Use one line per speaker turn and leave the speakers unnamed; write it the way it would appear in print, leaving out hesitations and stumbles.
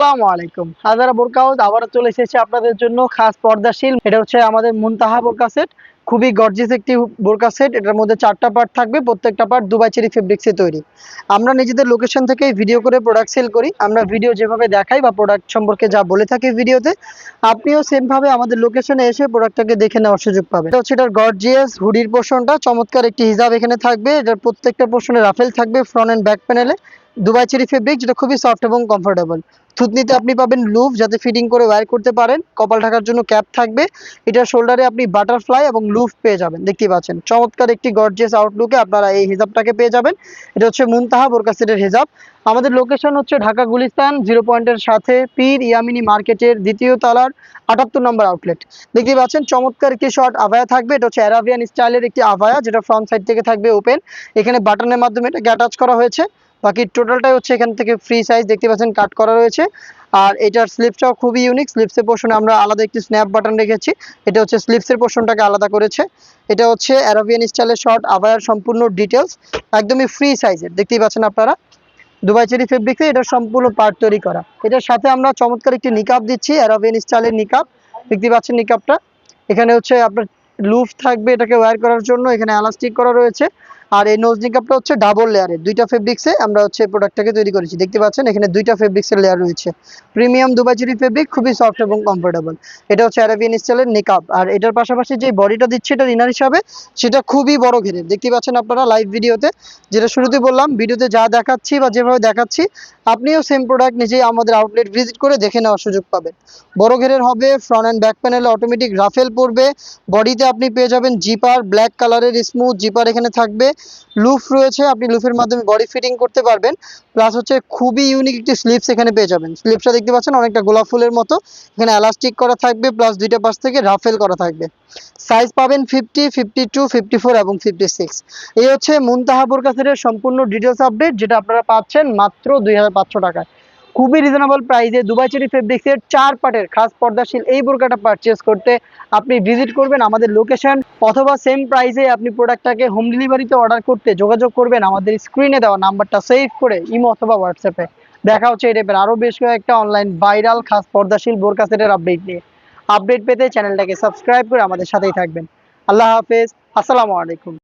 আসসালামু আলাইকুম। হাজারা বোরকা হাউস আবারও চলে এসেছে আপনাদের জন্য খাস পর্দাশীল। এটা হচ্ছে আমাদের মুনতাহা বোরকা সেট। খুবই গর্জিয়াস একটি বোরকা সেট। এটার মধ্যে 4টা পার্ট থাকবে। প্রত্যেকটা পার্ট দুবাই চেরি ফেব্রিক্সে তৈরি। আমরা নিজেদের লোকেশন থেকে ভিডিও করে প্রোডাক্ট সেল করি। আমরা ভিডিও যেভাবে দেখাই বা প্রোডাক্ট সম্পর্কে যা বলে থাকি ভিডিওতে, আপনিও সেম ভাবে আমাদের লোকেশনে এসে প্রোডাক্টটাকে দেখে নেওয়ার সুযোগ পাবেন। এটা হচ্ছে এটার গর্জিয়াস হুডির পোর্শনটা, চমৎকার একটি হিজাব এখানে থাকবে। এটার প্রত্যেকটা পোর্শনে রাফেল থাকবে ফ্রন্ট এন্ড ব্যাক প্যানেলে। দুবাই চেরি ফেব্রিক, যেটা খুবই সফট এবং কমফোর্টেবল। থুতনিতে আপনি পাবেন লুফ, যাতে ফিটিং করে ওয়্যার করতে পারেন। কপাল ঢাকার জন্য ক্যাপ থাকবে। এটার শোল্ডারে আপনি বাটারফ্লাই এবং লুফ পেয়ে যাবেন। দেখতেই পাচ্ছেন চমৎকার একটি গর্জিয়াস আউটলুকে আপনারা এই হিজাবটাকে পেয়ে যাবেন। এটা হচ্ছে মুনতাহা বোরকা সেটের হিজাব। আমাদের লোকেশন হচ্ছে ঢাকা গুলিস্তান 0 পয়েন্টের সাথে পীর ইয়ামিনী মার্কেটের 2য় তলার 78 নম্বর আউটলেট। দেখতেই পাচ্ছেন চমৎকার একটি শর্ট আভায়া থাকবে। এটা হচ্ছে অ্যারাবিয়ান স্টাইলের একটি আভায়া, যেটা ফ্রন্ট সাইড থেকে থাকবে ওপেন। এখানে বাটনের মাধ্যমে এটাকে অ্যাটাচ করা হয়েছে। বাকি টোটালটাই হচ্ছে এখান থেকে ফ্রি সাইজ, দেখতে পাচ্ছেন কাট করা রয়েছে। আর এটার স্লিপসটাও খুবই ইউনিক। স্লিপসের পোর্শনে আমরা আলাদা একটি স্ন্যাপ বাটন রেখেছি। এটা হচ্ছে স্লিপসের পোর্শনটাকে আলাদা করেছে। এটা হচ্ছে অ্যারাবিয়ান স্টাইলের শর্ট আভায়ার সম্পূর্ণ ডিটেলস, একদমই ফ্রি সাইজের। দেখতেই পাচ্ছেন আপনারা দুবাই চেরি ফেব্রিক্সে এটা সম্পূর্ণ পার্ট তৈরি করা। এটার সাথে আমরা চমৎকার একটি নিকাব দিচ্ছি, অ্যারাবিয়ান স্টাইলের নিকাব। দেখতে পাচ্ছেন নিকাবটা, এখানে হচ্ছে আপনার লুফ থাকবে এটাকে ওয়্যার করার জন্য, এখানে এলাস্টিক করা রয়েছে। আর এই নোজ নিকাবটা হচ্ছে ডাবল লেয়ারের, 2টা ফেব্রিক্সে আমরা হচ্ছে প্রোডাক্টটাকে তৈরি করেছি। দেখতে পাচ্ছেন এখানে 2টা ফেব্রিক্সের লেয়ার রয়েছে। প্রিমিয়াম দুবাই চেরি ফেব্রিক, খুবই সফট এবং কমফোর্টেবল। এটা হচ্ছে অ্যারাবিয়ান স্টাইলের নিকাব। আর এটার পাশাপাশি যে বডিটা দিচ্ছে এটা ইনার হিসাবে, সেটা খুবই বড় ঘেরের। দেখতে পাচ্ছেন আপনারা লাইভ ভিডিওতে, যেটা শুরুতে বললাম, ভিডিওতে যা দেখাচ্ছি বা যেভাবে দেখাচ্ছি আপনিও সেম প্রোডাক্ট নিজেই আমাদের আউটলেট ভিজিট করে দেখে নেওয়ার সুযোগ পাবেন। বড় ঘেরের হবে, ফ্রন্ট অ্যান্ড ব্যাক প্যানেলে অটোমেটিক রাফেল পড়বে। বডিতে আপনি পেয়ে যাবেন জিপার, ব্ল্যাক কালারের স্মুথ জিপার এখানে থাকবে। লুফ রয়েছে, আপনি লুফের মাধ্যমে বডি ফিটিং করতে পারবেন। প্লাস হচ্ছে খুবই ইউনিক একটি স্লিপস এখানে পেয়ে যাবেন। স্লিপসটা দেখতে পাচ্ছেন অনেকটা গোলাপ ফুলের মতো, এখানে এলাস্টিক করা থাকবে, প্লাস 2টা পাশ থেকে রাফেল করা থাকবে। সাইজ পাবেন 50, 52, 54 এবং 56। এই হচ্ছে মুনতাহা বোরকা সেটের সম্পূর্ণ ডিটেলস আপডেট, যেটা আপনারা পাচ্ছেন মাত্র 2500 টাকায়। খুবই রিজনেবল প্রাইসে দুবাই চেরি ফেব্রিক্সের 4 পার্টের খাস পর্দাশীল এই বোরকাটা পারচেস করতে আপনি ভিজিট করবেন আমাদের লোকেশন, অথবা সেম প্রাইসে আপনি প্রোডাক্টটাকে হোম ডেলিভারিতে অর্ডার করতে যোগাযোগ করবেন আমাদের স্ক্রিনে দেওয়া নাম্বারটা সেভ করে ইমো অথবা হোয়াটসঅ্যাপে। দেখা হচ্ছে এই টাইপের আরও বেশ কয়েকটা অনলাইন ভাইরাল খাস পর্দাশীল বোরকা সেটের আপডেট নিয়ে। আপডেট পেতে চ্যানেলটাকে সাবস্ক্রাইব করে আমাদের সাথেই থাকবেন। আল্লাহ হাফেজ, আসসালামু আলাইকুম।